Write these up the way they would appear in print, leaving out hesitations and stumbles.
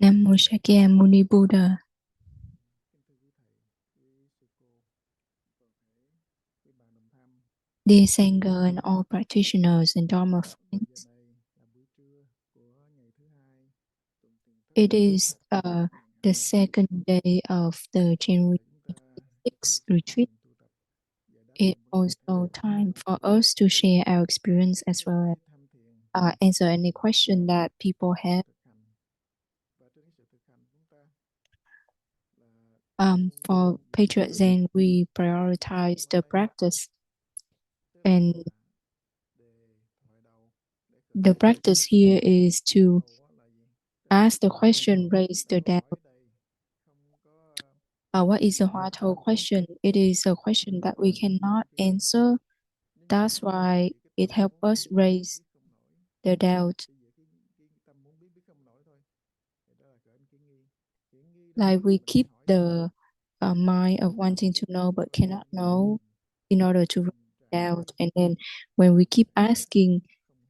Nam Mô Shakyamuni Buddha. Dear Sangha and all practitioners and Dharma friends, it is the second day of the January 26th retreat. It's also time for us to share our experience as well as answer any question that people have. For Patriot Zen, we prioritize the practice, and the practice here is to ask the question, raise the doubt. What is a Huatou question? It is a question that we cannot answer. That's why it helps us raise the doubt. Like we keep the mind of wanting to know but cannot know in order to raise doubt. And then when we keep asking,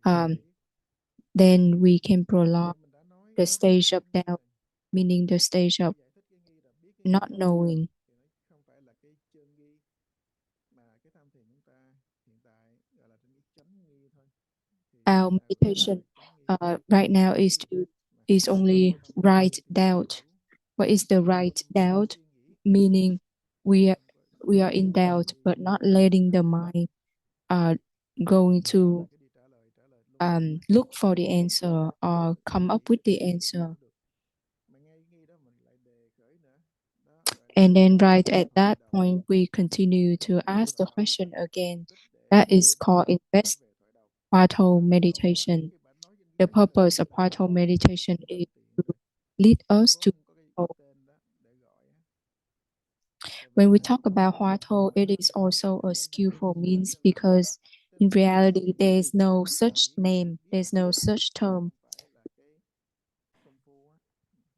then we can prolong the stage of doubt, meaning the stage of not knowing. Our meditation right now is only right doubt. What is the right doubt? Meaning we are in doubt, but not letting the mind going to look for the answer or come up with the answer. And then right at that point, we continue to ask the question again. That is called invest Huatou meditation. The purpose of Huatou meditation is to lead us to. When we talk about Huatou, it is also a skillful means because in reality, there is no such name, there's no such term.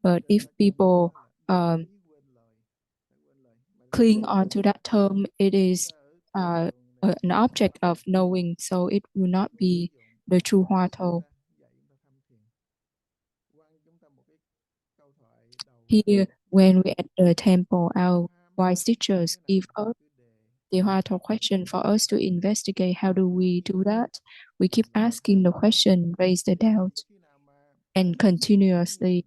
But if people cling on to that term, it is an object of knowing, so it will not be the true Huatou. Here, when we at the temple, our wise teachers give us the Huatou question for us to investigate. How do we do that? We keep asking the question, raise the doubt, and continuously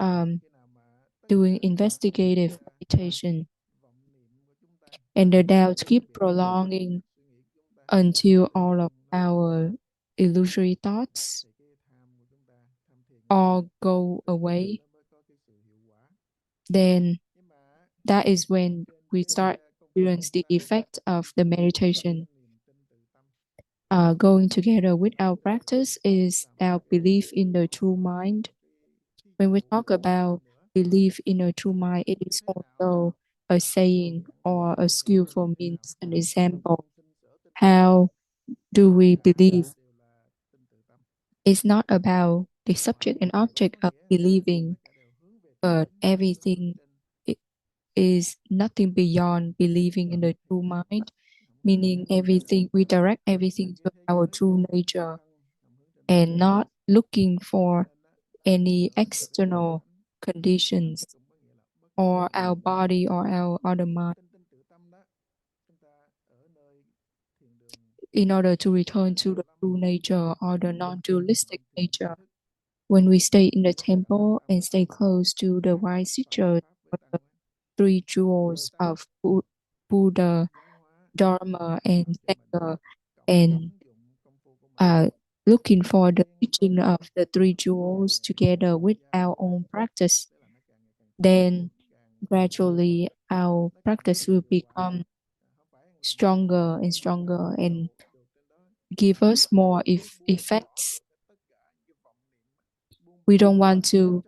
doing investigative meditation. And the doubts keep prolonging until all of our illusory thoughts all go away. Then that is when we start experience the effect of the meditation. Going together with our practice is our belief in the true mind. When we talk about belief in a true mind, it is also a saying or a skillful means, an example. How do we believe? It's not about the subject and object of believing, but everything is nothing beyond believing in the true mind, meaning everything, we direct everything to our true nature and not looking for any external conditions or our body or our other mind in order to return to the true nature or the non-dualistic nature. When we stay in the temple and stay close to the wise teacher, the three jewels of Buddha, Dharma, and Sangha, and looking for the teaching of the three jewels together with our own practice, then gradually our practice will become stronger and stronger and give us more effects. We don't want to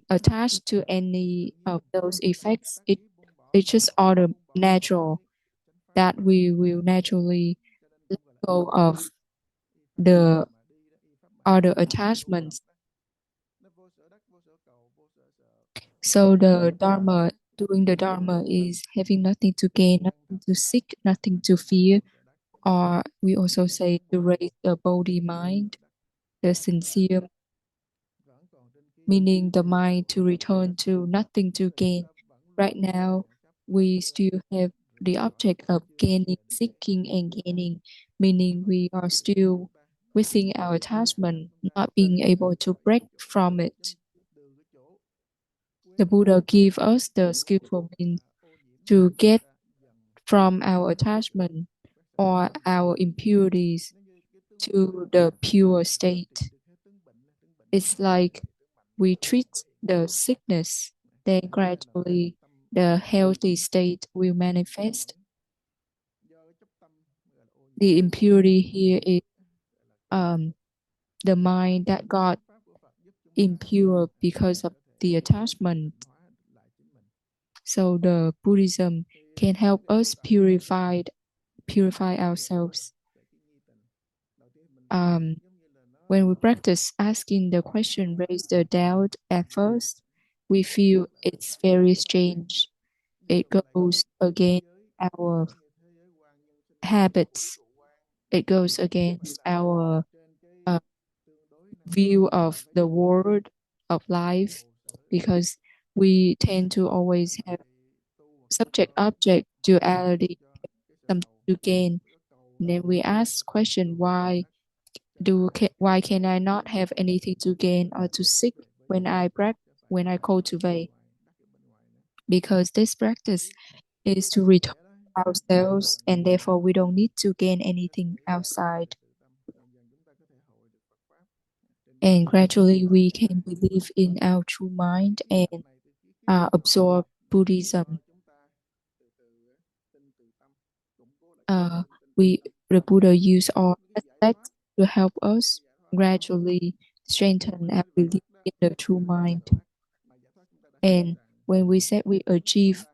attach to any of those effects. It's just all the natural that we will naturally let go of the other attachments. So the Dharma, doing the Dharma is having nothing to gain, nothing to seek, nothing to fear. Or we also say to raise the Bodhi mind, the sincere. meaning the mind to return to nothing to gain. Right now, we still have the object of gaining, seeking, and gaining, meaning we are still within our attachment, not being able to break from it. The Buddha gave us the skillful means to get from our attachment or our impurities to the pure state. It's like we treat the sickness, then gradually the healthy state will manifest. The impurity here is the mind that got impure because of the attachment. So the Buddhism can help us purify ourselves. When we practice asking the question, raise the doubt at first, we feel it's very strange. It goes against our habits. It goes against our view of the world, of life, because we tend to always have subject-object duality, something to gain. And then we ask question, why can I not have anything to gain or to seek when I cultivate? Because this practice is to return ourselves, and therefore we don't need to gain anything outside. And gradually we can believe in our true mind and absorb Buddhism. The Buddha used all aspects to help us gradually strengthen our belief in the true mind. And when we say we achieve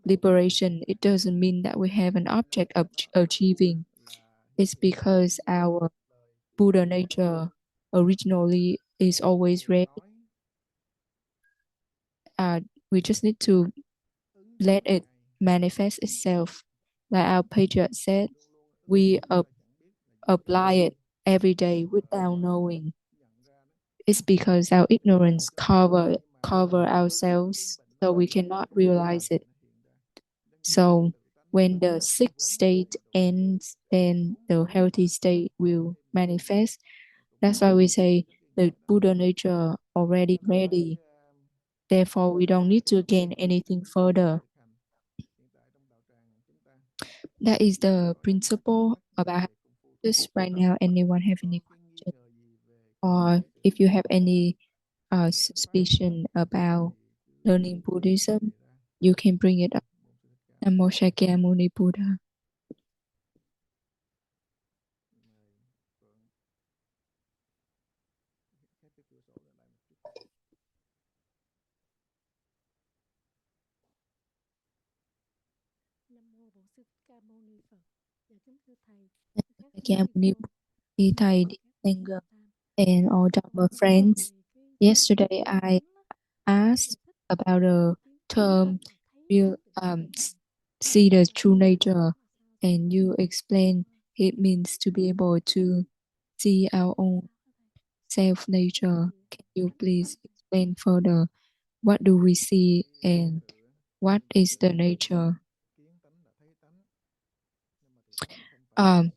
liberation, it doesn't mean that we have an object of achieving. It's because our Buddha nature originally is always ready. We just need to let it manifest itself. Like our patriarch said, we apply it every day without knowing. It's because our ignorance cover ourselves, so we cannot realize it. So when the sick state ends, then the healthy state will manifest. That's why we say the Buddha nature already ready. Therefore, we don't need to gain anything further. That is the principle about this right now. Anyone have any question? Or if you have any suspicion about learning Buddhism, you can bring it up. Namo Shakyamuni Buddha. Shakyamuni Thầy, Đăng, and all Dharma friends. Yesterday I asked about the term real see the true nature, and you explain it means to be able to see our own self nature. Can you please explain further? What do we see and what is the nature? On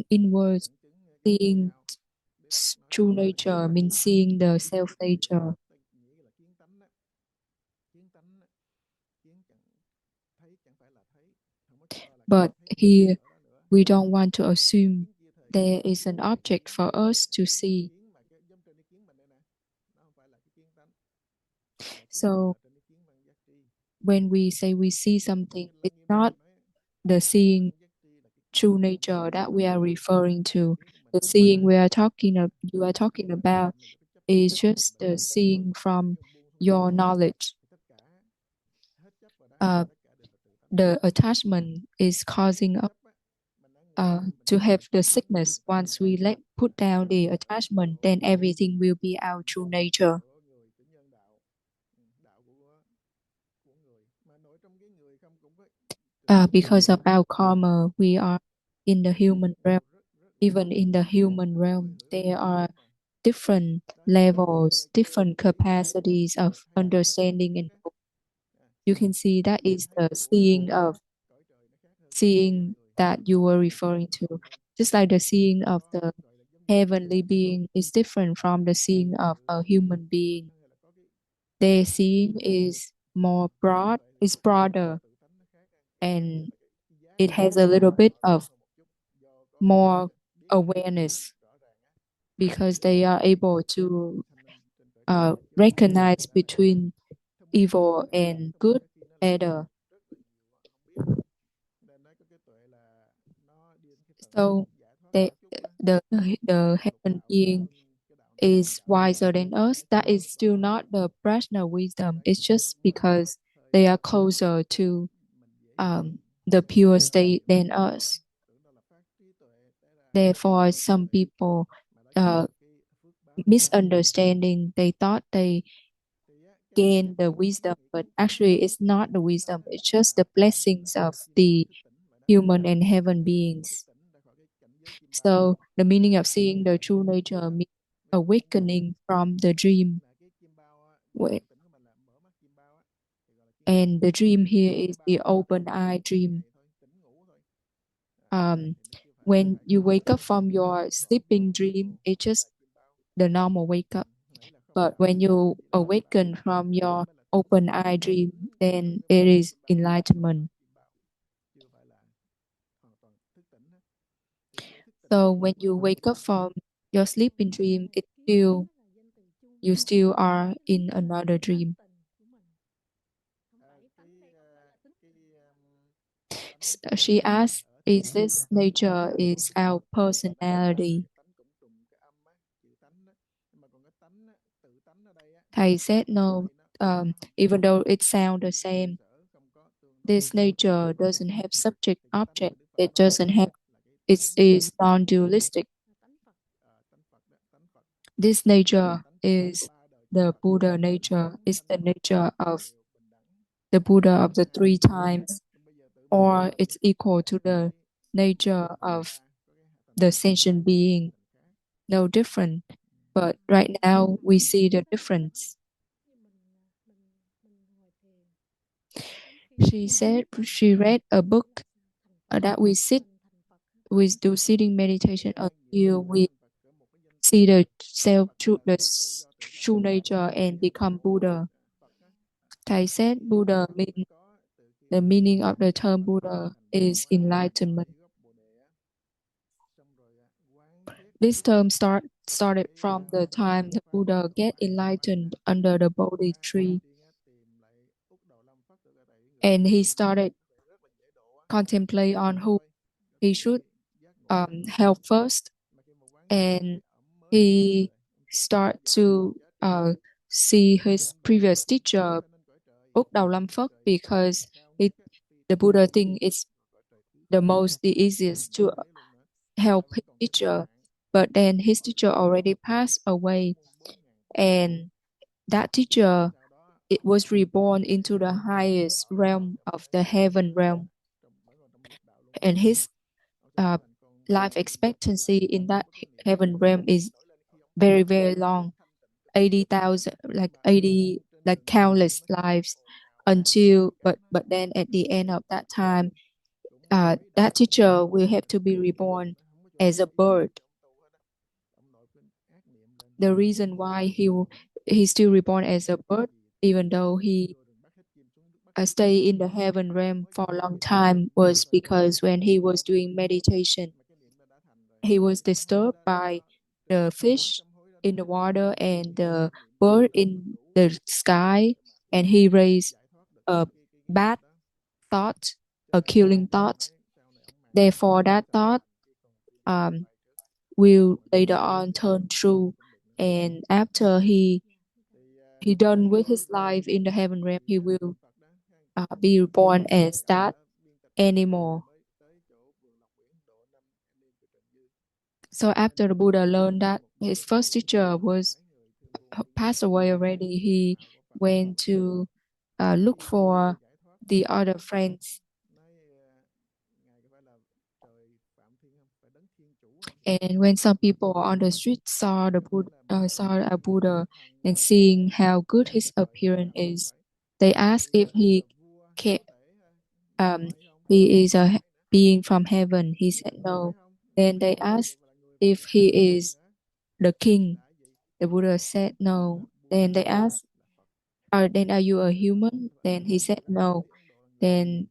inwards, seeing true nature means seeing the self nature. But here, we don't want to assume there is an object for us to see. So, when we say we see something, it's not the seeing true nature that we are referring to. The seeing you are talking about is just the seeing from your knowledge. The attachment is causing us to have the sickness. Once we put down the attachment, then everything will be our true nature. Because of our karma, we are in the human realm. Even in the human realm, there are different levels, different capacities of understanding and you can see that is the seeing that you were referring to. Just like the seeing of the heavenly being is different from the seeing of a human being. Their seeing is more broad, is broader, and it has a little bit of more awareness because they are able to recognize between evil and good better. So they, the heaven being is wiser than us. That is still not the rational wisdom. It's just because they are closer to the pure state than us. Therefore, some people misunderstanding. They thought they gain the wisdom, but actually, it's not the wisdom. It's just the blessings of the human and heaven beings. So the meaning of seeing the true nature means awakening from the dream. And the dream here is the open eye dream. When you wake up from your sleeping dream, it's just the normal wake up. But when you awaken from your open eye dream, then it is enlightenment. So when you wake up from your sleeping dream, you still are in another dream. She asked, is this nature is our personality? Thầy said no, even though it sounds the same. This nature doesn't have subject object. It doesn't have, it is non-dualistic. This nature is the Buddha nature, is the nature of the Buddha of the three times, or it's equal to the nature of the sentient being. No different. But right now we see the difference. She said she read a book that we do sitting meditation until we see the self true, the true nature and become Buddha. Thầy said Buddha means the meaning of the term Buddha is enlightenment. This term started from the time the Buddha get enlightened under the Bodhi tree. And he started contemplate on who he should help first. And he start to see his previous teacher, Úc Đầu Lâm Phất, because the Buddha think it's the easiest to help his teacher. But then his teacher already passed away, and that teacher it was reborn into the highest realm of the heaven realm, and his life expectancy in that heaven realm is very very long, 80,000, like 80, like countless lives, until but then at the end of that time, that teacher will have to be reborn as a bird. The reason why he's still reborn as a bird, even though he stay in the heaven realm for a long time, was because when he was doing meditation, he was disturbed by the fish in the water and the bird in the sky, and he raised a bad thought, a killing thought. Therefore, that thought will later on turn true, and after he done with his life in the heaven realm, he will be born as that animal. So after the Buddha learned that his first teacher was passed away already, he went to look for the other friends. And when some people on the street saw saw a Buddha and seeing how good his appearance is, they asked if ca- um, he is a being from heaven. He said no. Then they asked if he is the king. The Buddha said no. Then they asked, then are you a human? Then he said no. Then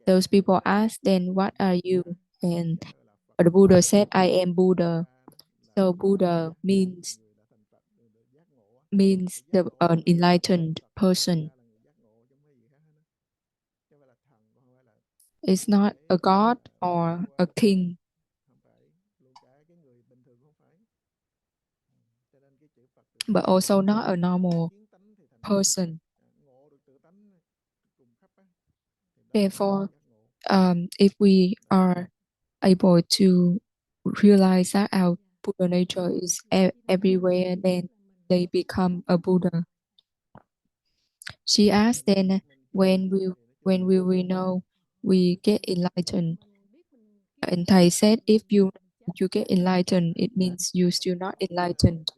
those people asked, then what are you? And the Buddha said, I am Buddha. So Buddha means the an enlightened person. It's not a god or a king, but also not a normal person. Therefore, if we are able to realize that our Buddha nature is everywhere, then they become a Buddha. She asked, then when will we know we get enlightened? And thầy said, if you get enlightened, it means you still not enlightened.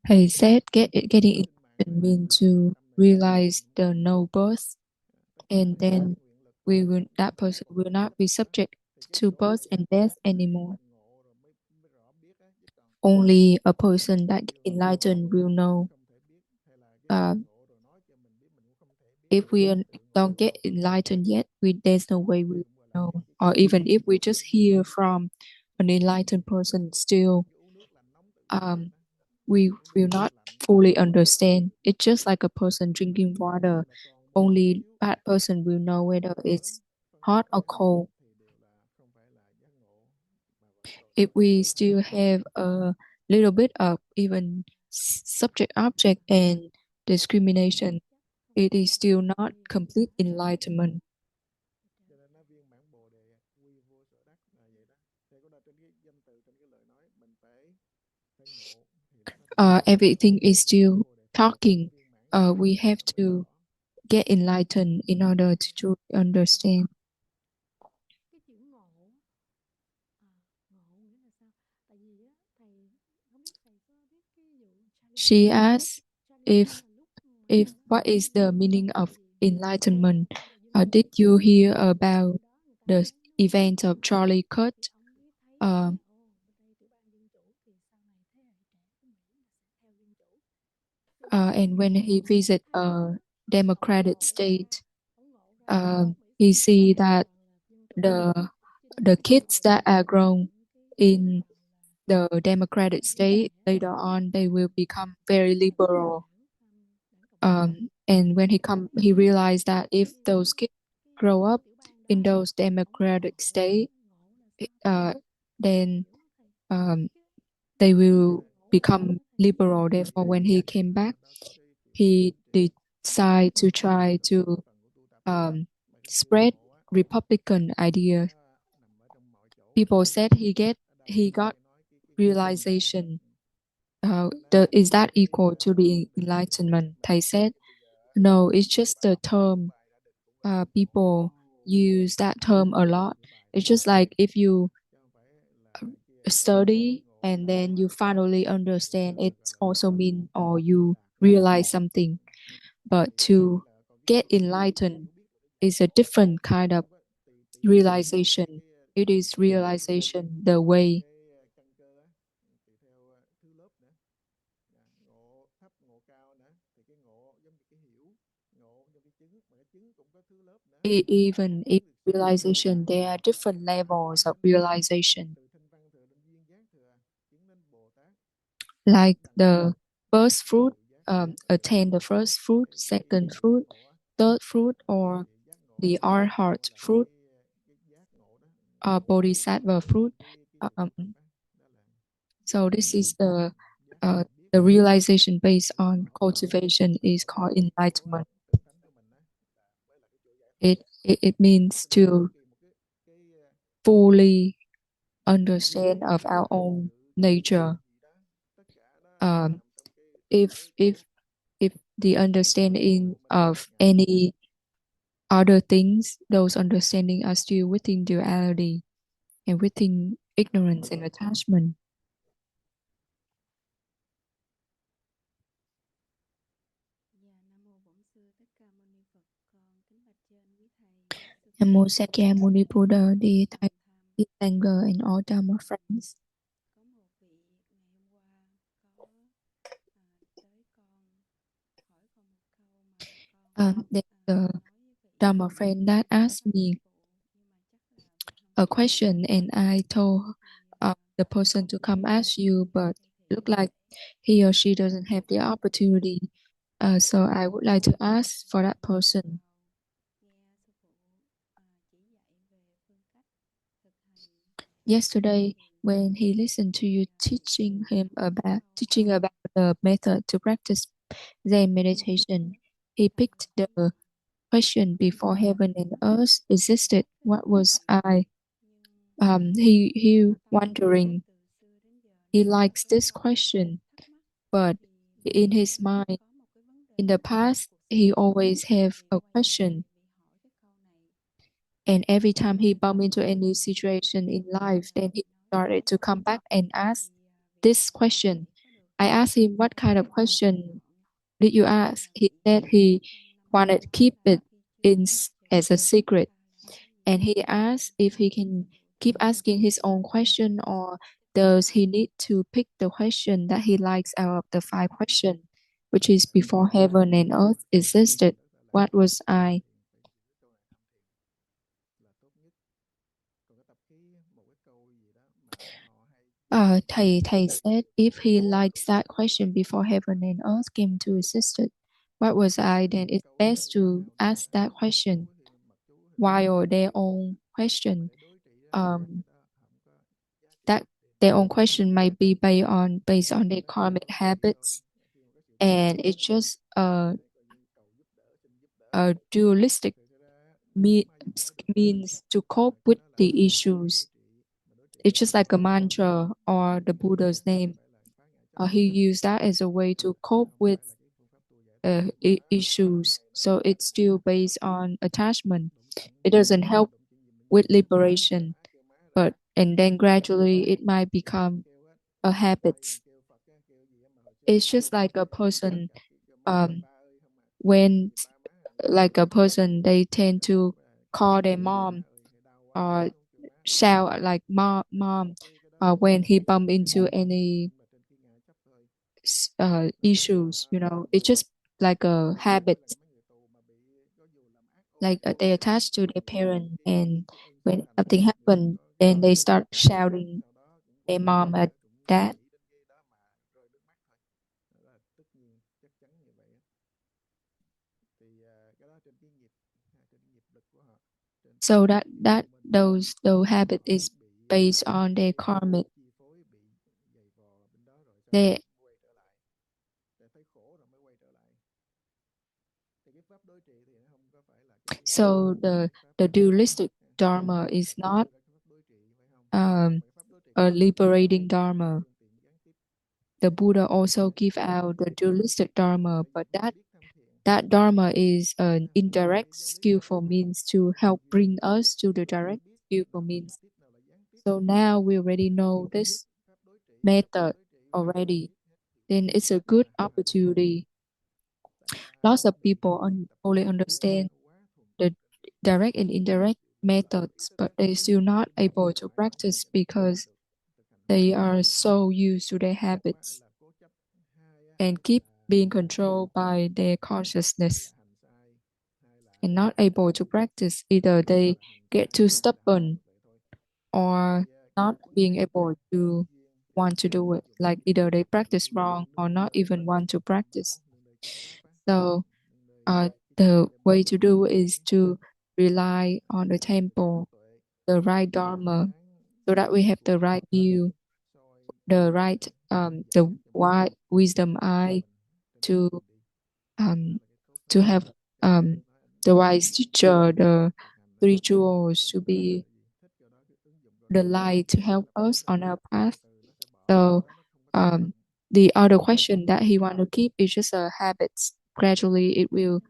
Thầy said, getting enlightened means to realize the no birth, and then that person will not be subject to birth and death anymore. Only a person that get enlightened will know. If we don't get enlightened yet, there's no way we know. Or even if we just hear from an enlightened person, still we will not fully understand. It's just like a person drinking water. Only that person will know whether it's hot or cold. If we still have a little bit of even subject object and discrimination, it is still not complete enlightenment. Everything is still talking. We have to get enlightened in order to truly understand. She asked if what is the meaning of enlightenment. Did you hear about the event of Charlie Kirk? And when he visit a democratic state, he see that the kids that are grown in the democratic state later on they will become very liberal. And when he realized that if those kids grow up in those democratic state, then they will become liberal. Therefore, when he came back, he decided to try to spread Republican ideas. People said he got realization. Is that equal to the enlightenment? Thầy said, no, it's just a term. People use that term a lot. It's just like if you study and then you finally understand, it also mean or you realize something. But to get enlightened is a different kind of realization. It is realization the way. Even in realization, there are different levels of realization. Like the first fruit, attain the first fruit, second fruit, third fruit, or the arhat fruit, bodhisattva fruit. Um, so this is the realization based on cultivation is called enlightenment. It means to fully understand of our own nature. If if the understanding of any other things, those understanding are still within duality and within ignorance and attachment. Namo Sakyamuni Buddha, dear Thầy, dear Sangha, and all Dharma friends. There's a Dharma friend that asked me a question, and I told the person to come ask you, but it looked like he or she doesn't have the opportunity. So I would like to ask for that person. Yesterday, when he listened to you teaching about the method to practice Zen meditation, he picked the question before heaven and earth existed. What was I? He wondering. He likes this question, but in his mind, in the past, he always have a question. And every time he bumped into any situation in life, then he started to come back and ask this question. I asked him, what kind of question did you ask? He said he wanted to keep it in as a secret. And he asked if he can keep asking his own question, or does he need to pick the question that he likes out of the 5 questions, which is before heaven and earth existed, what was I? Thầy said if he likes that question before heaven and earth came to existed, what was I? Then it's best to ask that question. While their own question, that their own question might be based on their karmic habits, and it's just a dualistic means to cope with the issues. It's just like a mantra or the Buddha's name. He used that as a way to cope with issues. So it's still based on attachment. It doesn't help with liberation, and then gradually it might become a habit. It's just like a person, when like a person, they tend to call their mom or shout like mom when he bump into any issues. It's just like a habit, like they attach to their parent, and when something happens, then they start shouting their mom at dad. So those habit is based on their karmic. They So the dualistic Dharma is not a liberating Dharma. The Buddha also give out the dualistic Dharma, but that Dharma is an indirect skillful means to help bring us to the direct skillful means. So now we already know this method already. Then it's a good opportunity. Lots of people only understand the direct and indirect methods, but they still not able to practice because they are so used to their habits and keep being controlled by their consciousness and not able to practice. Either they get too stubborn or not being able to want to do it. Like either they practice wrong or not even want to practice. So the way to do is to rely on the temple, the right Dharma, so that we have the right view, the right the wide wisdom eye to um to have the wise teacher, the rituals to be the light to help us on our path. So the other question that he want to keep is just a habits. Gradually, it will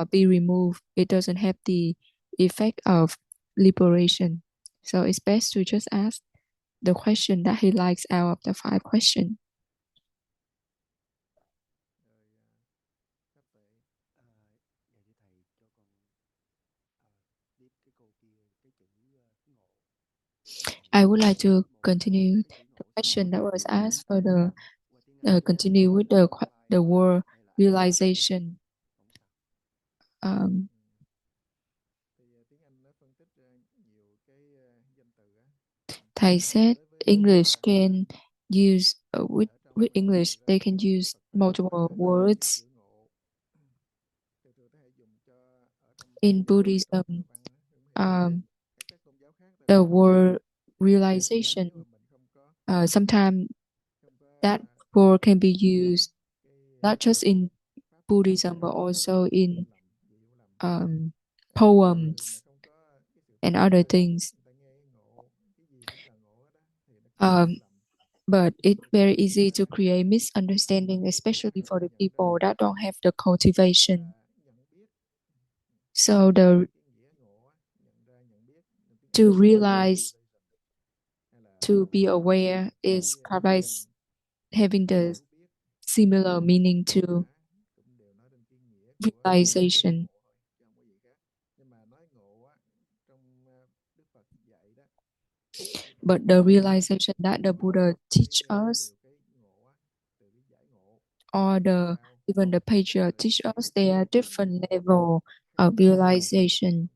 be removed, it doesn't have the effect of liberation. So it's best to just ask the question that he likes out of the 5 questions. I would like to continue the question that was asked for the continue with the word realization. Um, Thầy said English can use with English they can use multiple words. In Buddhism, the word realization, sometimes that word can be used not just in Buddhism but also in poems and other things. But it's very easy to create misunderstanding, especially for the people that don't have the cultivation. So to realize, to be aware is kind of like having the similar meaning to realization. But the realization that the Buddha teach us, or even the patriarch teach us, there are different level of realization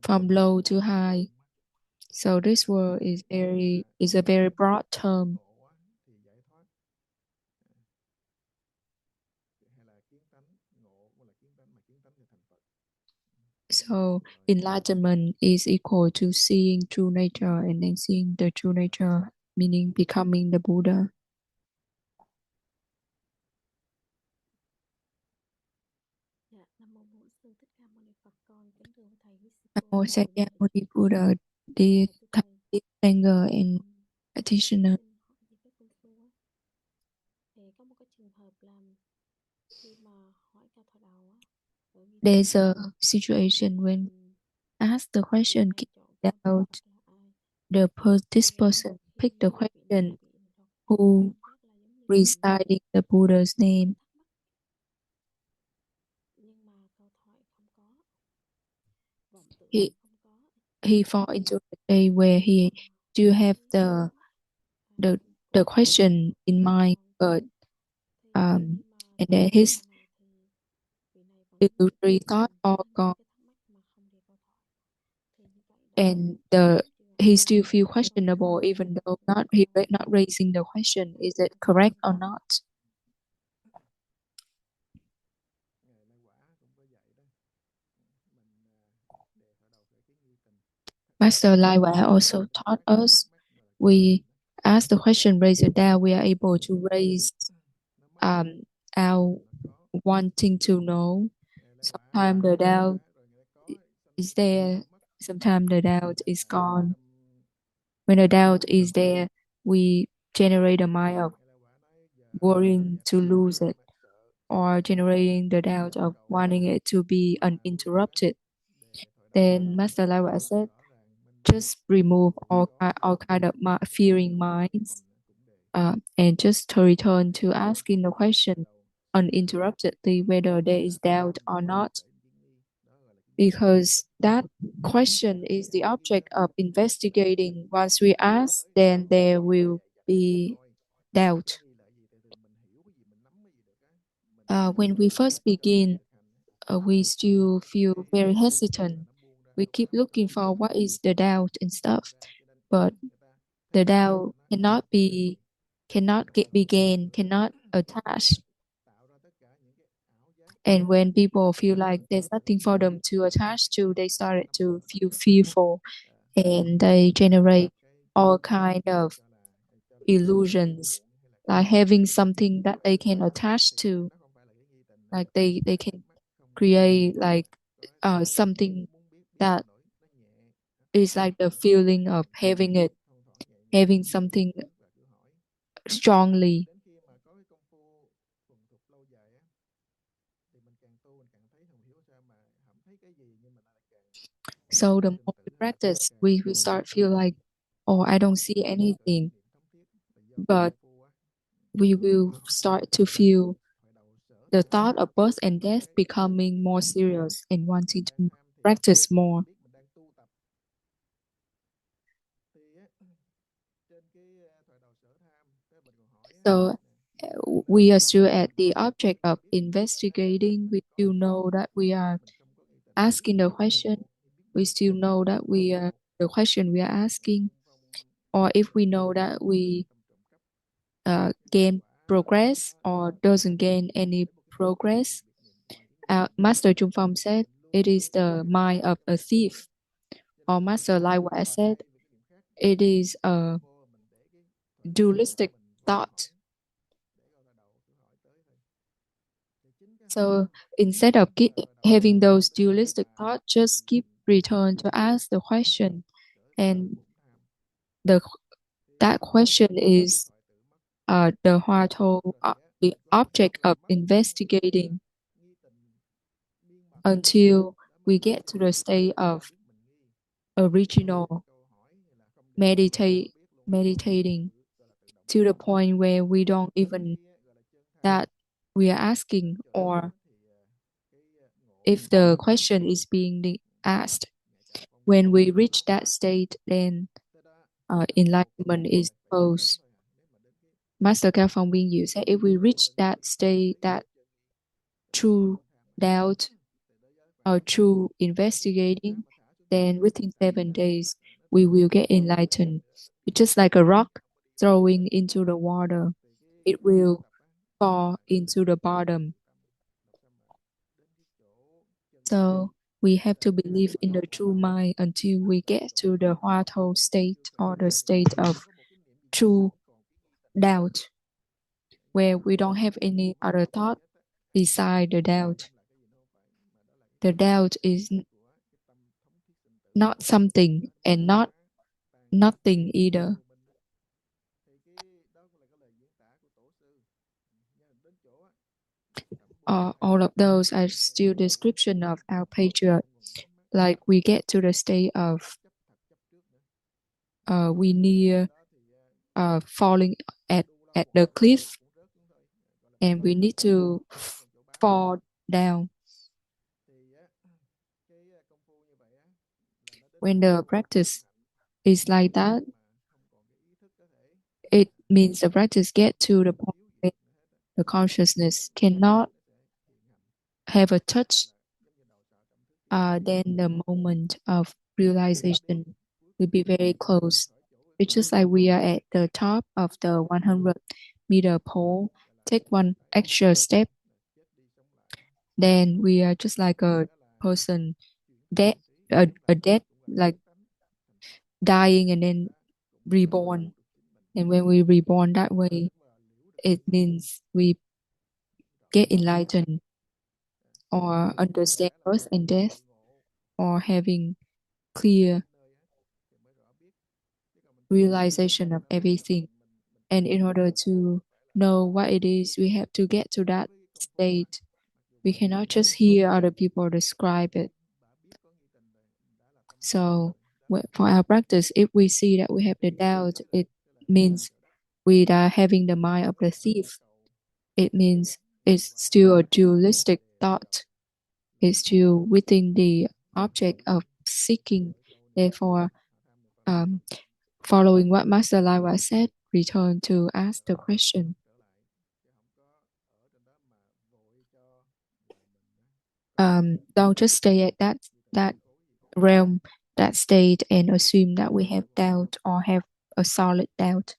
from low to high. So this word is a very broad term. So enlightenment is equal to seeing true nature, and then seeing the true nature meaning becoming the Buddha. Namo Sakyamuni Buddha, the Tanger and practitioner. There's a situation when ask the question about this person pick the question who reciting the Buddha's name. He fall into a day where he do have the question in mind, but and then his illusory thought all gone, and he still feel questionable even though not raising the question, is it correct or not? Master Lai also taught us, we ask the question, raise it down, we are able to raise our wanting to know. Sometimes the doubt is there, sometimes the doubt is gone. When the doubt is there, we generate a mind of worrying to lose it, or generating the doubt of wanting it to be uninterrupted. Then Master Lai said, just remove all kind of fearing minds, and just to return to asking the question uninterruptedly, whether there is doubt or not, because that question is the object of investigating. Once we ask, then there will be doubt. When we first begin, we still feel very hesitant. We keep looking for what is the doubt and stuff, but the doubt cannot be gained, cannot attach. And when people feel like there's nothing for them to attach to, they started to feel fearful, and they generate all kind of illusions, like having something that they can attach to, like they can create like something that is like the feeling of having something strongly. So the more we practice, we start feel like, oh, I don't see anything, but we will start to feel the thought of birth and death becoming more serious and wanting to practice more. So we are still at the object of investigating. We still know that we are asking the question. We still know that we are the question we are asking. Or if we know that we gain progress or doesn't gain any progress, Master Trung Phong said it is the mind of a thief. Or Master Lai Hua said it is a dualistic thought. So instead of having those dualistic thoughts, just keep return to ask the question, and the that question is the Hoa Thou, the object of investigating until we get to the state of original meditating to the point where we don't even that we are asking, or if the question is being asked. When we reach that state, then enlightenment is close. Master Cao Phong Biên Diệu said, if we reach that state, that true doubt or true investigating, then within 7 days we will get enlightened. It's just like a rock throwing into the water. It will fall into the bottom. So we have to believe in the true mind until we get to the Hoa Thou state, or the state of true doubt, where we don't have any other thought beside the doubt. The doubt is not something and not nothing either. All of those are still description of our patriot. Like we get to the state of we near falling at the cliff, and we need to fall down. When the practice is like that, it means the practice get to the point where the consciousness cannot have a touch. Then the moment of realization will be very close. It's just like we are at the top of the 100-meter pole. Take one extra step, then we are just like a person dead, a dead, like dying and then reborn. And when we reborn that way, it means we get enlightened or understand birth and death, or having clear realization of everything. And in order to know what it is, we have to get to that state. We cannot just hear other people describe it. So for our practice, if we see that we have the doubt, it means we are having the mind of the thief. It means it's still a dualistic thought. It's still within the object of seeking. Therefore, following what Master Lai Hua said, return to ask the question. Don't just stay at that realm, that state, and assume that we have doubt or have a solid doubt.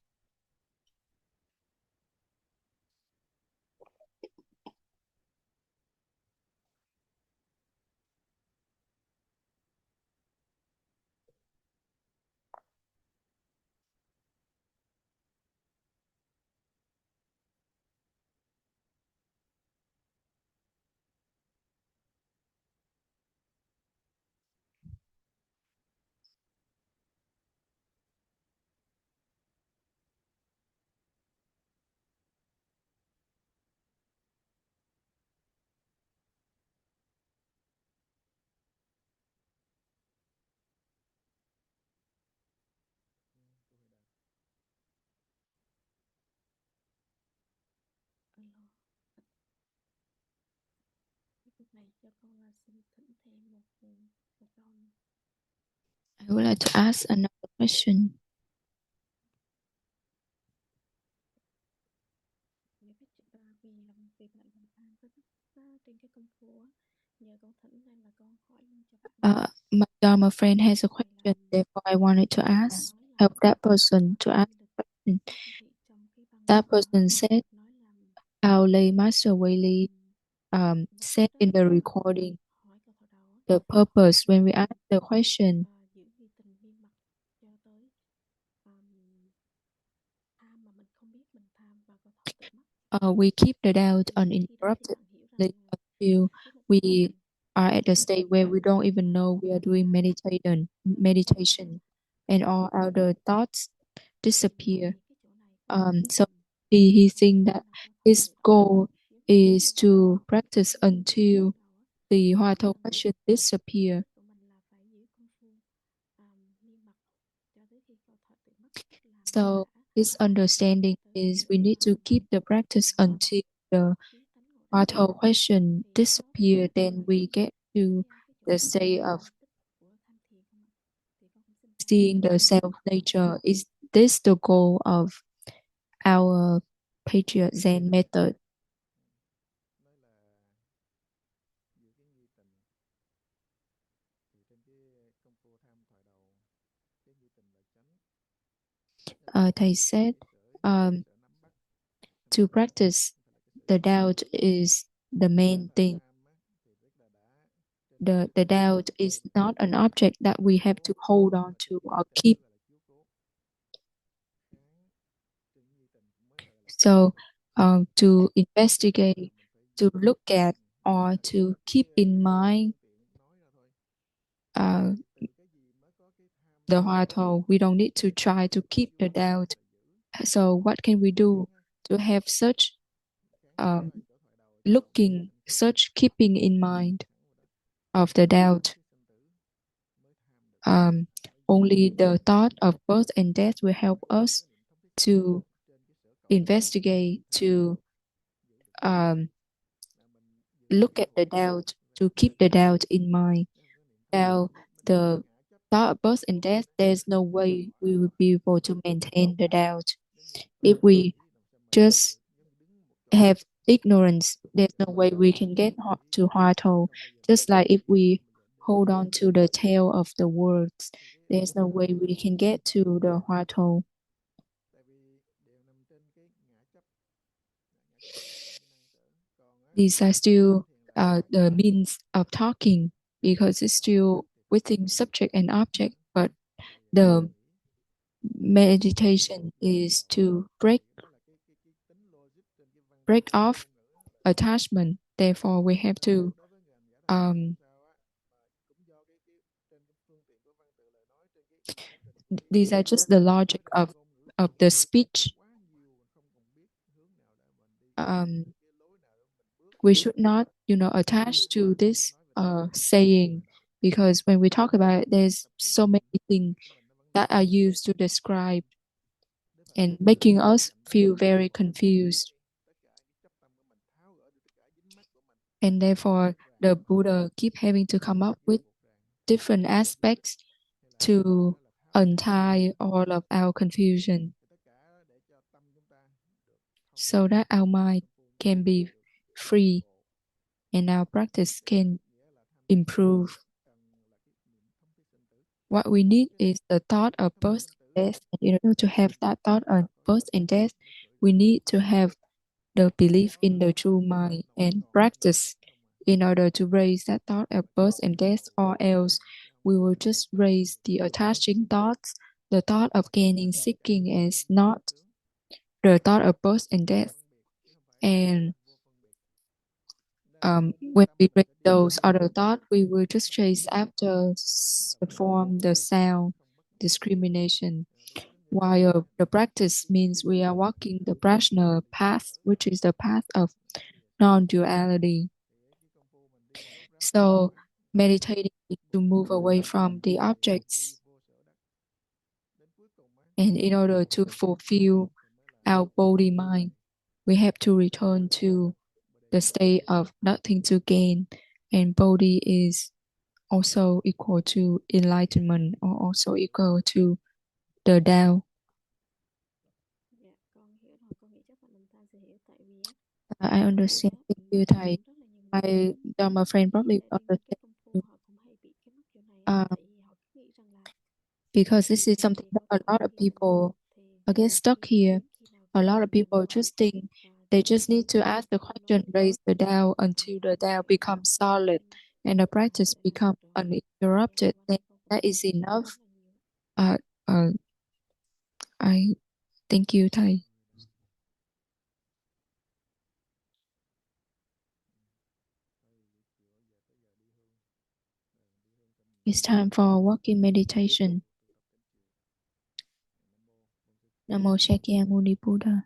I would like to ask another question. My Dharma friend has a question, therefore I wanted to help that person to ask the question. That person said, how lay Master Whaley said in the recording, the purpose when we ask the question, we keep the doubt uninterrupted until we are at the state where we don't even know we are doing meditation, and all other thoughts disappear. So he think that his goal is to practice until the Hoa Thou question disappear. So his understanding is we need to keep the practice until the Hoa Thou question disappear, then we get to the state of seeing the self nature. Is this the goal of our Patriot Zen method? Thầy said, to practice the doubt is the main thing. The doubt is not an object that we have to hold on to or keep. So to investigate, to look at, or to keep in mind the Hoa Thou, we don't need to try to keep the doubt. So what can we do to have such such keeping in mind of the doubt? Only the thought of birth and death will help us to investigate, to look at the doubt, to keep the doubt in mind. Now, the thought of birth and death, there's no way we will be able to maintain the doubt. If we just have ignorance, there's no way we can get to Hoa Thou. Just like if we hold on to the tail of the words, there's no way we can get to the Hoa Thou. These are still the means of talking, because it's still within subject and object, but the meditation is to break off attachment. Therefore, we have to these are just the logic of the speech. We should not, attach to this saying, because when we talk about it, there's so many things that are used to describe and making us feel very confused. And therefore, the Buddha keep having to come up with different aspects to untie all of our confusion, so that our mind can be free and our practice can improve. What we need is the thought of birth and death. And in order to have that thought of birth and death, we need to have the belief in the true mind and practice in order to raise that thought of birth and death, or else we will just raise the attaching thoughts, the thought of gaining, seeking, as not the thought of birth and death. And when we raise those other thoughts, we will just chase after the form, the sound, discrimination. While the practice means we are walking the prajna path, which is the path of non-duality. So meditating is to move away from the objects. And in order to fulfill our body mind, we have to return to the state of nothing to gain, and Bodhi is also equal to enlightenment or also equal to the Tao. Dạ, con hiểu rồi, con nghĩ chắc là mình ta sẽ hiểu tại vì á I understand. Thank you, thầy. cũng rất là nhiều My người Dharma friend probably tại vì mấy cái understand công phu too. họ cũng hay bị cái mắc kiểu này á, tại vì họ cứ nghĩ rằng là Because this is làm something gì that có a cái lot công of việc nào people thì get stuck here. hiếm khi nào A lot of mình people phải just think và they cái just need to ask the họ nói question, raise the Tao until the Tao becomes solid and the practice vậy là becomes được rồi thì uninterrupted. qua Then đây con cũng that học is được enough. rất là nhiều. Uh, uh, I thank you, thầy. It's time for walking meditation. Namo Shakyamuni Buddha.